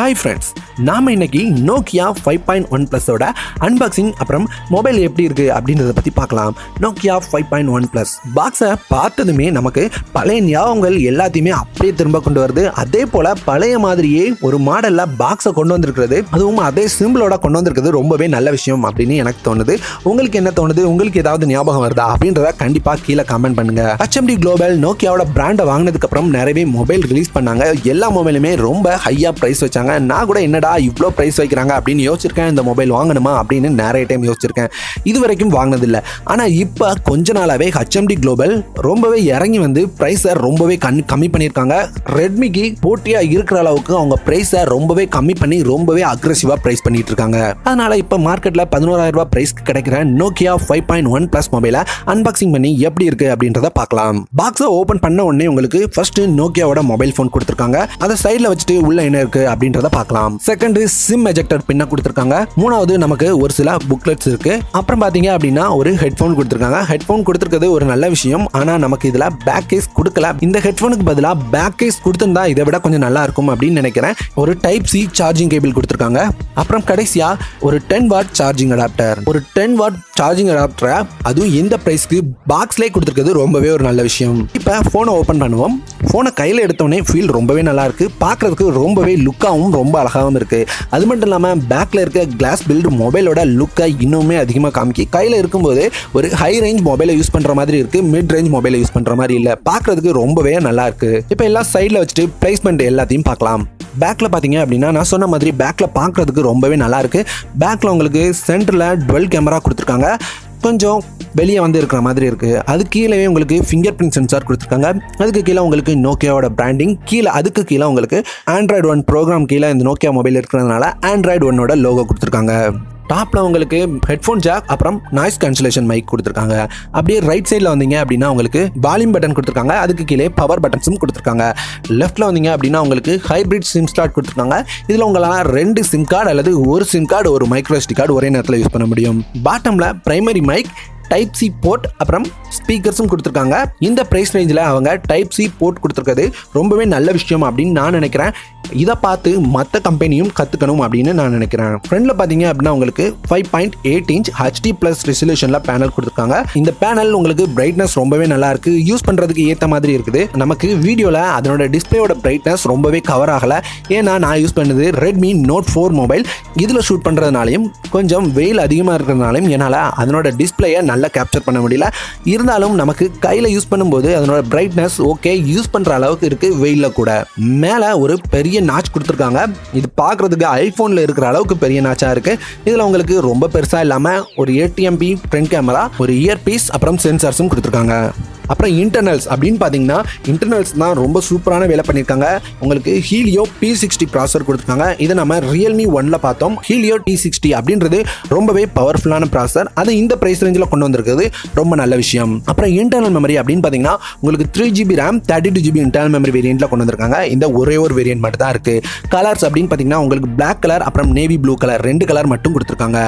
Hi friends, நாம இன்னைக்கு Nokia 5.1 Plus ஓட அன்பாக்சிங் அப்புறம் மொபைல் எப்படி இருக்கு அப்படின்றத பத்தி பார்க்கலாம். Nokia 5.1 Plus பாக்ஸை பார்த்ததுமே நமக்கு பழைய ஞாபகங்கள் எல்லாத்தையுமே அப்படியே திரும்ப கொண்டு வருது. அதே போல பழைய மாதிரியே ஒரு மாடல்ல பாக்ஸை கொண்டு வந்திருக்கிறது, அதுவும் அதே சிம்பிளோட கொண்டு வந்திருக்கிறது ரொம்பவே நல்ல விஷயம் அப்படின்னு எனக்கு தோணுது. உங்களுக்கு என்ன தோணுது? உங்களுக்கு ஏதாவது ஞாபகம் வருதா அப்படின்றத கண்டிப்பா கீழே கமெண்ட் பண்ணுங்க. HMD குளோபல் நோக்கியாவோட பிராண்டை வாங்கினதுக்கு அப்புறம் நிறையவே மொபைல் ரிலீஸ் பண்ணாங்க. எல்லா மொபைலுமே ரொம்ப ஹையா பிரைஸ் வச்சாங்க. நான் கூட என்னடா இவ்வளோ பிரைஸ் வைக்கிறாங்க அப்படின்னு யோசிச்சிருக்கேன். இந்த மொபைல் வாங்கணுமா அப்படின்னு நிறைய டைம் யோசிச்சிருக்கேன். இது வரைக்கும் வாங்கினதில்லை. ஆனால் இப்போ கொஞ்ச நாளாவே HMD குளோபல் ரொம்பவே இறங்கி வந்து பிரைஸை ரொம்பவே கம்மி பண்ணியிருக்காங்க. ரெட்மிக்கு போட்டியாக இருக்கிற அளவுக்கு அவங்க பிரைஸை ரொம்பவே கம்மி பண்ணி ரொம்பவே அக்ரெசிவாக பிரைஸ் பண்ணிட்டு இருக்காங்க. அதனால இப்போ மார்க்கெட்டில் 11,000 ரூபாய் பிரைஸ்க்கு கிடைக்கிற Nokia 5.1 Plus மொபைலை அன்பாக்சிங் பண்ணி எப்படி இருக்கு அப்படின்றத பார்க்கலாம். பாக்ஸை ஓப்பன் பண்ண உடனே உங்களுக்கு ஃபர்ஸ்ட் நோக்கியாவோட மொபைல் ஃபோன் கொடுத்துருக்காங்க. அதை சைடில் வச்சுட்டு உள்ள என்ன இருக்கு அப்படின்றத பார்க்கலாம். செகண்ட் சிம் எஜெக்டர் பின்ன கொடுத்துருக்காங்க. மூணாவது நமக்கு ஒரு சில புக்லெட்ஸ் இருக்கு. அப்புறம் பாத்தீங்க அப்படின்னா ஒரு ஹெட்ஃபோன் கொடுத்துருக்காங்க. ஹெட்ஃபோன் கொடுத்துருக்கிறது ஒரு நல்ல விஷயம். ஆனா நமக்கு இதுல பேக் கேஸ் கொடுக்கல. இந்த ஹெட்ஃபோனுக்கு பதிலாக பேக் கேஸ் கொடுத்திருந்தா இதை விட கொஞ்சம் நல்லா இருக்கும் அப்படின்னு நினைக்கிறேன். ஒரு டைப் சி சார்ஜிங் கேபிள் கொடுத்துருக்காங்க. அப்புறம் கடைசியா ஒரு 10 வாட் சார்ஜிங் அடாப்டர். ஒரு 10 வாட் சார்ஜிங் அடாப்டரை அதுவும் இந்த பிரைஸ்க்கு பாக்ஸ்லேயே கொடுத்துருக்கிறது ரொம்பவே ஒரு நல்ல விஷயம். இப்போ ஃபோனை ஓப்பன் பண்ணுவோம். ஃபோனை கையில் எடுத்தோடனே ஃபீல் ரொம்பவே நல்லா இருக்கு. பார்க்கறதுக்கு ரொம்பவே லுக்காகவும் ரொம்ப அழகாகவும் இருக்கு. அது மட்டும் இல்லாமல் பேக்கில் இருக்க கிளாஸ் பில்டு மொபைலோட லுக்கை இன்னுமே அதிகமாக காமிக்கி. கையில் இருக்கும்போது ஒரு ஹை ரேஞ்ச் மொபைலை யூஸ் பண்ணுற மாதிரி இருக்கு, மிட் ரேஞ்ச் மொபைலை யூஸ் பண்ணுற மாதிரி இல்லை. பார்க்கறதுக்கு ரொம்பவே நல்லா இருக்கு. இப்போ எல்லாம் சைடில் வச்சுட்டு பிளேஸ்மெண்ட் எல்லாத்தையும் பார்க்கலாம். பேக்கில் பார்த்தீங்க அப்படின்னா நான் சொன்ன மாதிரி பேக்கில் பார்க்கறதுக்கு ரொம்பவே நல்லா இருக்கு. பேக்கில் உங்களுக்கு சென்டரில் டுவெல் கேமரா கொடுத்துருக்காங்க. கொஞ்சம் வெளியே வந்து இருக்கிற மாதிரி இருக்கு. அது கீழே உங்களுக்கு ஃபிங்கர் பிரிண்ட் சென்சார் கொடுத்துருக்காங்க. அதுக்கு கீழே உங்களுக்கு நோக்கியாவோட பிராண்டிங், கீழே அதுக்கு கீழே உங்களுக்கு Android 1 ப்ரோக்ராம் கீழே இந்த நோக்கியா மொபைல் இருக்கிறதுனால Android 1ஓட லோகோ கொடுத்துருக்காங்க. டாப்ல உங்களுக்கு ஹெட்ஃபோன் ஜாக் அப்புறம் நாய்ஸ் கேன்சலேஷன் மைக் கொடுத்துருக்காங்க. அப்படியே ரைட் சைடில் வந்தீங்க அப்படின்னா உங்களுக்கு வால்யூம் பட்டன் கொடுத்துருக்காங்க. அதுக்கு கீழே பவர் பட்டன்ஸும் கொடுத்துருக்காங்க. லெஃப்ட்ல வந்தீங்க அப்படின்னா உங்களுக்கு ஹைபிரிட் சிம் ஸ்லாட் கொடுத்துருக்காங்க. இதில் உங்களால் 2 சிம் கார்டு அல்லது ஒரு சிம் கார்டு ஒரு மைக்ரோ SD கார்டு ஒரே நேரத்தில் யூஸ் பண்ண முடியும். பாட்டம்ல primary mic, type C port அப்புறம் ஸ்பீக்கர்ஸும் கொடுத்துருக்காங்க. இந்த ப்ரைஸ் ரேஞ்சில் அவங்க டைப் சி போர்ட் கொடுத்துருக்கிறது ரொம்பவே நல்ல விஷயம் அப்படின்னு நான் நினைக்கிறேன். இதை பார்த்து மற்ற கம்பெனியும் கற்றுக்கணும் அப்படின்னு நான் நினைக்கிறேன். ஃப்ரண்ட்ல பார்த்தீங்க அப்படின்னா உங்களுக்கு 5.8 இன்ச் HD+ ரெசல்யூஷனில் பேனல் கொடுத்துருக்காங்க. இந்த பேனல் உங்களுக்கு பிரைட்னஸ் ரொம்பவே நல்லா இருக்கு. யூஸ் பண்ணுறதுக்கு ஏற்ற மாதிரி இருக்குது. நமக்கு வீடியோவில் அதனோட டிஸ்பிளேயோட பிரைட்னஸ் ரொம்பவே கவர் ஆகலை. ஏன்னா நான் யூஸ் பண்ணது Redmi Note 4 மொபைல். இதில் ஷூட் பண்ணுறதுனாலையும் கொஞ்சம் வெயில் அதிகமாக இருக்கிறதுனாலையும் என்னால் அதனோட டிஸ்பிளேயை நல்லா கேப்சர் பண்ண முடியல. இருந்தாலும் நமக்கு கையில் யூஸ் பண்ணும்போது அதனோட பிரைட்னஸ் ஓகே யூஸ் பண்ணுற அளவுக்கு இருக்கு. வெயிலில் கூட மேலே ஒரு பெரிய நாச் கொடுத்துருக்காங்க. இது பார்க்குறதுக்கு ஐஃபோனில் இருக்கிற அளவுக்கு பெரிய நாச்சா இருக்கு. இதில் உங்களுக்கு ரொம்ப பெருசாக இல்லாமல் ஒரு 8 MP ஃப்ரண்ட் கேமரா, ஒரு இயர்பீஸ் அப்புறம் சென்சார்ஸும் கொடுத்துருக்காங்க. அப்புறம் இன்டர்னல்ஸ் அப்படின்னு பார்த்தீங்கன்னா இன்டர்னல்ஸ் தான் ரொம்ப சூப்பரான வேலை பண்ணியிருக்காங்க. உங்களுக்கு ஹீலியோ P60 ப்ராசர் கொடுத்துருக்காங்க. இதை நம்ம Realme 1ல பார்த்தோம். ஹீலியோ T60 அப்படின்றது ரொம்பவே பவர்ஃபுல்லான ப்ராசர். அது இந்த ப்ரைஸ் ரேஞ்சில் கொண்டு வந்திருக்கிறது ரொம்ப நல்ல விஷயம். அப்புறம் இன்டர்னல் மெமரி அப்படின்னு பார்த்தீங்கன்னா உங்களுக்கு 3GB RAM 32GB internal memory வேரியண்ட்ல கொண்டு வந்திருக்காங்க. இந்த ஒரே ஒரு வேரியன்ட் மட்டும் தான் இருக்கு. கலர்ஸ் அப்படின்னு பார்த்தீங்கன்னா உங்களுக்கு பிளாக் கலர் அப்புறம் நேவி ப்ளூ கலர் 2 கலர் மட்டும் கொடுத்துருக்காங்க.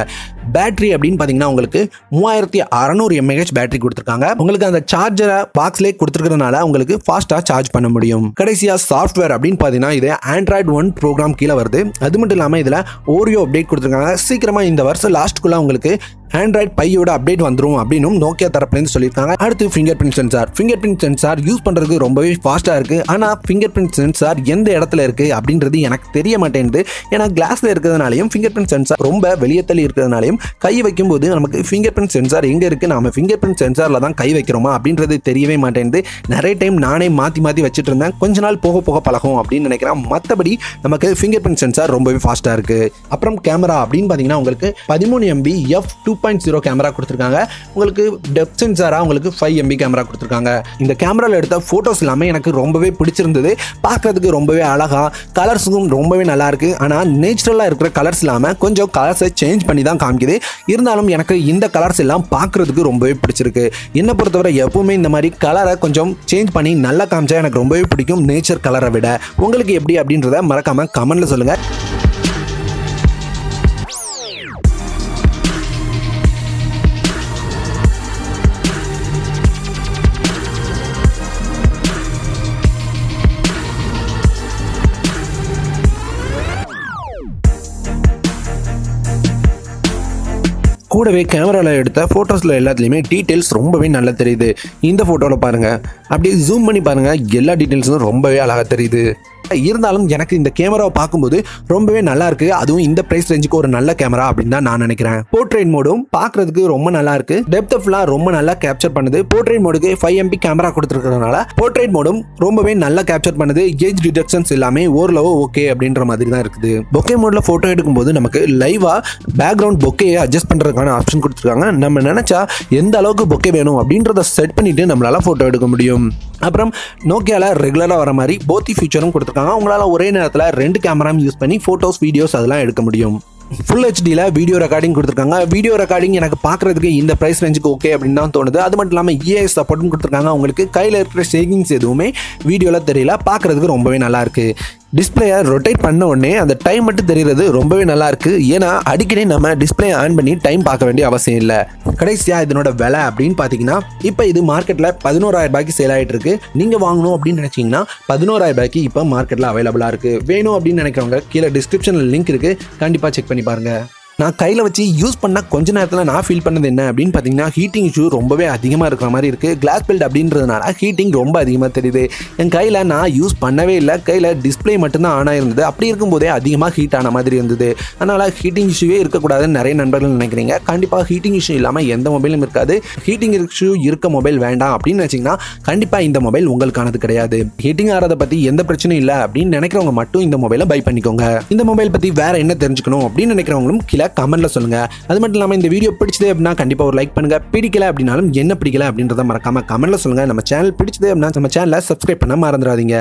பேட்டரி அப்படின்னு பார்த்தீங்கன்னா உங்களுக்கு 3600 mAh பேட்டரி கொடுத்துருக்காங்க. உங்களுக்கு அந்த சார்ஜர் பாக்ஸ்லேயே கொடுத்துருக்கிறதுனால உங்களுக்கு ஃபாஸ்டா சார்ஜ் பண்ண முடியும். கடைசியா சாஃப்ட்வேர் அப்படின்னு பார்த்தீங்கன்னா இது Android 1 ப்ரோக்ராம் கீழே வருது. அது மட்டும் இல்லாமல் இதில் ஓரியோ அப்டேட் கொடுத்துருக்காங்க. சீக்கிரமா இந்த வருஷம் லாஸ்ட்டுக்குள்ள உங்களுக்கு Android பையோட அப்டேட் வந்துடும் அப்படின்னு நோக்கியா தரப்புலேருந்து சொல்லியிருக்காங்க. அடுத்து finger print sensor. Finger print sensor use பண்ணுறதுக்கு ரொம்பவே ஃபாஸ்ட்டாக இருக்குது. ஆனால் ஃபிங்கர் பிரிண்ட் சென்சார் எந்த இடத்துல இருக்குது அப்படின்றது எனக்கு தெரிய மாட்டேங்குது. ஏன்னா கிளாஸில் இருக்கிறதுனாலையும் ஃபிங்கர் பிரிண்ட் சென்சார் ரொம்ப வெளியே தள்ளி இருக்கிறதுனாலையும் கை வைக்கும்போது நமக்கு ஃபிங்கர் பிரிண்ட் சென்சார் எங்கே இருக்குது, நம்ம ஃபிங்கர் பிரிண்ட் சென்சாரில் தான் கை வைக்கிறோமா அப்படின்றது தெரியவே மாட்டேங்குது. நிறைய டைம் நானே மாற்றி வச்சுட்டு இருந்தேன். கொஞ்ச நாள் போக போக பழகும் அப்படின்னு நினைக்கிறேன். மற்றபடி நமக்கு ஃபிங்கர் பிரிண்ட் சென்சார் ரொம்பவே ஃபாஸ்ட்டாக இருக்குது. அப்புறம் கேமரா அப்படின்னு பார்த்தீங்கன்னா உங்களுக்கு 13 MB f2.0 கேமரா கொடுத்துருக்காங்க. உங்களுக்கு டெப்த் சென்சாரா உங்களுக்கு 5 MB கேமரா கொடுத்துருக்காங்க. இந்த கேமராவில் எடுத்த ஃபோட்டோஸ் எல்லாமே எனக்கு ரொம்பவே பிடிச்சிருந்தது. பார்க்கறதுக்கு ரொம்பவே அழகா, கலர்ஸும் ரொம்பவே நல்லா இருக்கு. ஆனால் நேச்சுரலாக இருக்கிற கலர்ஸ் இல்லாமல் கொஞ்சம் கலர்ஸை சேஞ்ச் பண்ணி தான் காமிக்குது. இருந்தாலும் எனக்கு இந்த கலர்ஸ் எல்லாம் பார்க்கறதுக்கு ரொம்பவே பிடிச்சிருக்கு. என்னை பொறுத்தவரை எப்பவுமே இந்த மாதிரி கலரை கொஞ்சம் சேஞ்ச் பண்ணி நல்லா காமிச்சா எனக்கு ரொம்பவே பிடிக்கும் நேச்சர் கலரை விட. உங்களுக்கு எப்படி அப்படின்றத மறக்காம கமெண்ட்ல சொல்லுங்க. கூடவே கேமரால எடுத்த போட்டோஸ்ல எல்லாத்துலயுமே டீடைல்ஸ் ரொம்பவே நல்லா தெரியுது. இந்த போட்டோல பாருங்க, அப்படியே ஜூம் பண்ணி பாருங்க, எல்லா டீடைல்ஸும் ரொம்பவே அழகா தெரியுது. இருந்தாலும் எனக்கு இந்த கேமராவை பார்க்கும்போது ரொம்பவே நல்லா இருக்கு. அதுவும் இந்த பிரைஸ் ரேஞ்சுக்கு ஒரு நல்ல கேமரா அப்படின்னு தான் நான் நினைக்கிறேன். போர்ட்ரேட் மோடும் பார்க்கிறதுக்கு ரொம்ப நல்லா இருக்கு. டெப்த் ஃபுல்லா ரொம்ப நல்லா கேப்சர் பண்ணுது. போர்ட்ரேட் மோடுக்கு 5 MP கேமரா கொடுத்துருக்கிறதுனால போர்ட்ரேட் மோடும் ரொம்பவே நல்லா கேப்சர் பண்ணுது. ஏஜ் டிடெக்ஷன்ஸ் எல்லாமே ஓரளவு ஓகே அப்படின்ற மாதிரி தான் இருக்குது. பொக்கே மோட்ல போட்டோ எடுக்கும்போது நமக்கு லைவா பேக்ரவுண்ட் பொக்கையை அட்ஜஸ்ட் பண்றதுக்கான ஆப்ஷன் கொடுத்துருக்காங்க. நம்ம நினைச்சா எந்த அளவுக்கு பொக்கே வேணும் அப்படின்றத செட் பண்ணிட்டு நம்மளால போட்டோ எடுக்க முடியும். அப்புறம் நோக்கியால ரெகுலரா வர மாதிரி போத்தி ஃபீச்சரும் கொடுத்துருக்காங்க. உங்களால ஒரே நேரத்தில் 2 கேமராவும் யூஸ் பண்ணி போட்டோஸ், வீடியோஸ் அதெல்லாம் எடுக்க முடியும். ஃபுல் ஹெச்டியில் வீடியோ ரெக்கார்டிங் கொடுத்துருக்காங்க. வீடியோ ரெக்கார்டிங் எனக்கு பார்க்குறதுக்கு இந்த ப்ரைஸ் ரேஞ்சுக்கு ஓகே அப்படின்னு தான் தோணுது. அது மட்டும் இல்லாமல் EAS சப்போர்ட்டும் கொடுத்துருக்காங்க. உங்களுக்கு கையில் இருக்கிற ஷேக்கிங்ஸ் எதுவுமே வீடியோவில் தெரியல. பார்க்குறதுக்கு ரொம்பவே நல்லா இருக்கு. டிஸ்பிளேயை ரொட்டேட் பண்ண உடனே அந்த டைம் மட்டும் தெரிகிறது ரொம்பவே நல்லா இருக்கு. ஏன்னா அடிக்கடி நம்ம டிஸ்பிளே ஆன் பண்ணி டைம் பார்க்க வேண்டிய அவசியம் இல்லை. கடைசியா இதனோட விலை அப்படின்னு பார்த்தீங்கன்னா இப்போ இது மார்க்கெட்டில் 11,000 ரூபாய்க்கு சேல் ஆகிட்டு இருக்கு. நீங்கள் வாங்கணும் அப்படின்னு நினைச்சீங்கன்னா 11,000 ரூபாய்க்கு இப்போ மார்க்கெட்டில் அவைலபிளாக இருக்கு. வேணும் அப்படின்னு நினைக்கிறவங்க கீழே டிஸ்கிரிப்ஷனில் லிங்க் இருக்கு, கண்டிப்பாக செக் பண்ணி பாருங்க. நான் கையில் வச்சு யூஸ் பண்ண கொஞ்ச நேரத்தில் நான் ஃபீல் பண்ணது என்ன அப்படின்னு பார்த்தீங்கன்னா, ஹீட்டிங் இஷ்யூ ரொம்பவே அதிகமாக இருக்கிற மாதிரி இருக்குது. கிளாஸ் பில்ட் அப்படின்றதுனால ஹீட்டிங் ரொம்ப அதிகமாக தெரியுது. என் கையில் நான் யூஸ் பண்ணவே இல்லை, கையில் டிஸ்பிளே மட்டும்தான் ஆன் ஆயிருந்தது. அப்படி இருக்கும்போதே அதிகமாக ஹீட் ஆன மாதிரி இருந்தது. அதனால் ஹீட்டிங் இஷ்யூவே இருக்கக்கூடாதுன்னு நிறைய நண்பர்கள் நினைக்கிறீங்க. கண்டிப்பாக ஹீட்டிங் இஷ்யூ இல்லாமல் எந்த மொபைலும் இருக்காது. ஹீட்டிங் இஷ்யூ இருக்க மொபைல் வேண்டாம் அப்படின்னு நினச்சிங்கன்னா கண்டிப்பாக இந்த மொபைல் உங்களுக்கானது கிடையாது. ஹீட்டிங் ஆகிறத பற்றி எந்த பிரச்சனையும் இல்லை அப்படின்னு நினைக்கிறவங்க மட்டும் இந்த மொபைலை பை பண்ணிக்கோங்க. இந்த மொபைல் பற்றி வேற என்ன தெரிஞ்சுக்கணும் அப்படின்னு நினைக்கிறவங்களும் கீழே கமெண்ட்ல சொல்லுங்க. அது மட்டும் இல்லாம இந்த வீடியோ பிடிச்சது அப்படின்னா கண்டிப்பா ஒரு லைக் பண்ணுங்க. பிடிக்கல அப்படின்னாலும் என்ன பிடிக்கல அப்படின்றத மறக்காம கமெண்ட்ல சொல்லுங்க. நம்ம சேனல் பிடிச்சது அப்படின்னா நம்ம சேனலை சப்ஸ்கிரைப் பண்ண மறந்துடாதீங்க.